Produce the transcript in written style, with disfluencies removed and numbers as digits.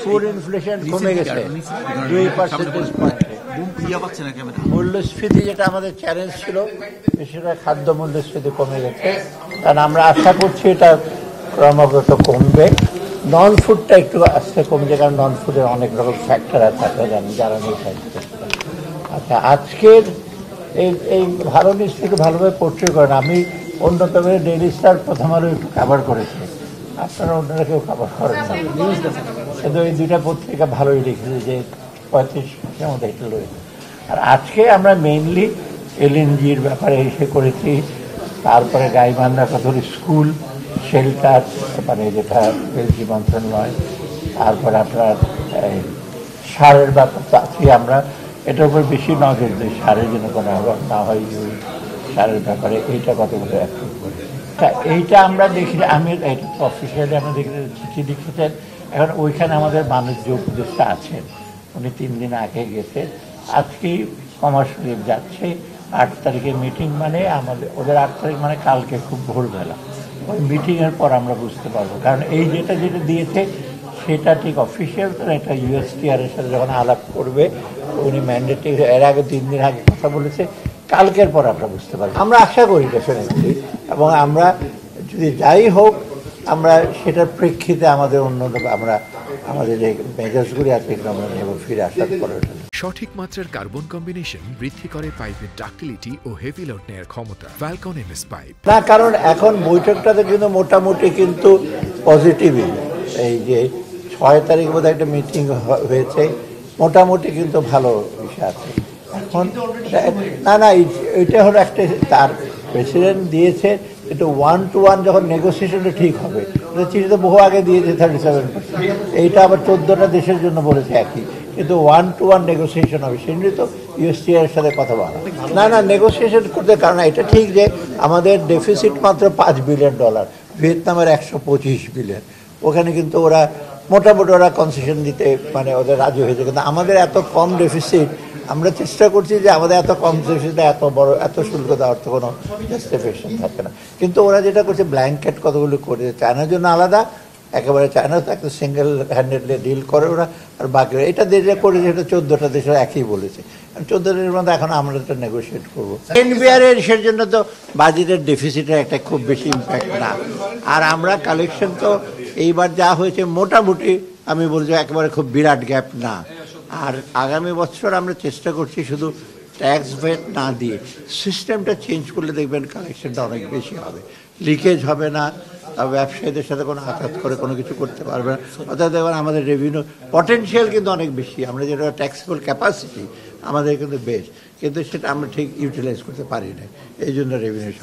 Food inflation কমে গেছে 2% পয়েন্টে। মূল্যস্ফীতি যেটা আমাদের চ্যালেঞ্জ ছিল সেটা খাদ্য মূল্যস্ফীতি কমে গেছে, কারণ আমরা আশা করছি এটা ক্রমাগত কমবে। নন ফুডটা একটু আস্তে কমছে, কারণ নন ফুডের অনেক রকম ফ্যাক্টর আছে আপনারা জানেন, যারা নিয়ে থাকছে। আচ্ছা, আজকের এই ভালো নিউজ থেকে ভালোভাবে পোর্ট্রে করেন। আমি অন্যতম ডেইলি স্টার প্রথম আলো একটু কাভার করেছি, আপনারা অন্যরা কেউ কাভার করেন না, কিন্তু এই দুইটা পত্রিকা ভালোই লিখেছে যে 35 মধ্যে এটা রয়েছে। আর আজকে আমরা মেইনলি এলএনজির ব্যাপারে এসে করেছি, তারপরে গাইবান্ধা কতগুলি স্কুল শেল্টার, মানে যেটা এলজি মন্ত্রণালয়, তারপরে আপনার সারের ব্যাপারটা আছি আমরা, এটার উপর বেশি নজর দিই, সারের জন্য কোনো অভাব না হয়, সারের ব্যাপারে এইটা কতগুলো অ্যাপ্রুভ করি। এইটা আমরা দেখি, আমি এটা তো অফিসিয়ালি আমরা দেখি চিঠি লিখেছেন। এখন ওইখানে আমাদের বাণিজ্য উপদেষ্টা আছেন, উনি 3 দিন আগে গেছে, আজকেই কমার্শিয়াল যাচ্ছে। 8 তারিখে মিটিং, মানে আমাদের ওদের 8 তারিখ মানে কালকে খুব ভোরবেলা, ওই মিটিংয়ের পর আমরা বুঝতে পারবো। কারণ এই যেটা দিয়েছে সেটা ঠিক অফিসিয়াল তো একটা ইউএসটিআরের সাথে যখন আলাপ করবে উনি ম্যান্ডেটে এর আগে 3 দিন আগে কথা বলেছে, কালকের পর আমরা বুঝতে পারবো। আমরা আশা করি ডেফিনেটলি, এবং আমরা যদি যাই হোক আমরা সেটার প্রেক্ষিতে আমাদের আমরা আমাদের যে মেজাজগুলি আছে আমরা নেব ফিরে আসার পরে। সঠিক মাত্রার কার্বন কম্বিনেশন বৃদ্ধি করে পাইপের ডাক্টিলিটি ও হেভি লোড নেয়ার ক্ষমতা। ফ্যালকন এমএস পাইপ না, কারণ এখন বৈঠকটাতে কিন্তু মোটামুটি কিন্তু পজিটিভই। এই যে 6 তারিখ বোধহয় একটা মিটিং হয়েছে, মোটামুটি কিন্তু ভালো বিষয় আছে। এখন না এটা হলো একটা, তার প্রেসিডেন্ট দিয়েছে, কিন্তু 1-to-1 যখন নেগোসিয়েশনটা ঠিক হবে, চিঠি তো বহু আগে দিয়েছে 37%, এইটা আবার 14টা দেশের জন্য বলেছে একই, কিন্তু 1-to-1 নেগোসিয়েশন হবে, সেগুলি তো ইউএসটিআর সাথে কথা বলা। না নেগোসিয়েশন করতে, কারণ এটা ঠিক যে আমাদের ডেফিসিট মাত্র $5 বিলিয়ন, ভিয়েতনামের 125 বিলিয়ন, ওখানে কিন্তু ওরা মোটামুটি কনসেশন দিতে মানে ওদের রাজি হয়েছে, কিন্তু আমাদের এত কম ডেফিসিট, আমরা চেষ্টা করছি যে আমাদের এত কম ডেফিসিটে এত শুল্ক দেওয়ার তো কোনো জাস্টিফিকেশন থাকে না। কিন্তু ওরা যেটা করছে ব্ল্যাঙ্কেট কতগুলো করে, চায়নার জন্য আলাদা, একেবারে চায়না তো একটা সিঙ্গেল হ্যান্ডেডলি ডিল করে ওরা, আর বাকি এটা যেটা করে যেটা 14টা দেশের একই বলেছে, 14 দেশের মধ্যে এখন আমরা এটা নেগোসিয়েট করবো। এনবিআর-এর সে জন্য তো বাজেটের ডেফিসিটের একটা খুব বেশি ইম্প্যাক্ট না, আর আমরা কালেকশন তো এইবার যা হয়েছে মোটামুটি আমি বলছি একেবারে খুব বিরাট গ্যাপ না। আর আগামী বছর আমরা চেষ্টা করছি শুধু ট্যাক্স ভেট না দিয়ে সিস্টেমটা চেঞ্জ করলে দেখবেন কালেকশনটা অনেক বেশি হবে, লিকেজ হবে না, ব্যবসায়ীদের সাথে কোনো আঘাত করে কোনো কিছু করতে পারবে না, অর্থাৎ দেখবেন আমাদের রেভিনিউ পটেনশিয়াল কিন্তু অনেক বেশি, আমরা যেটা ট্যাক্সেবল ক্যাপাসিটি আমাদের কিন্তু বেশ, কিন্তু সেটা আমরা ঠিক ইউটিলাইজ করতে পারি না, এই জন্য রেভিনিউ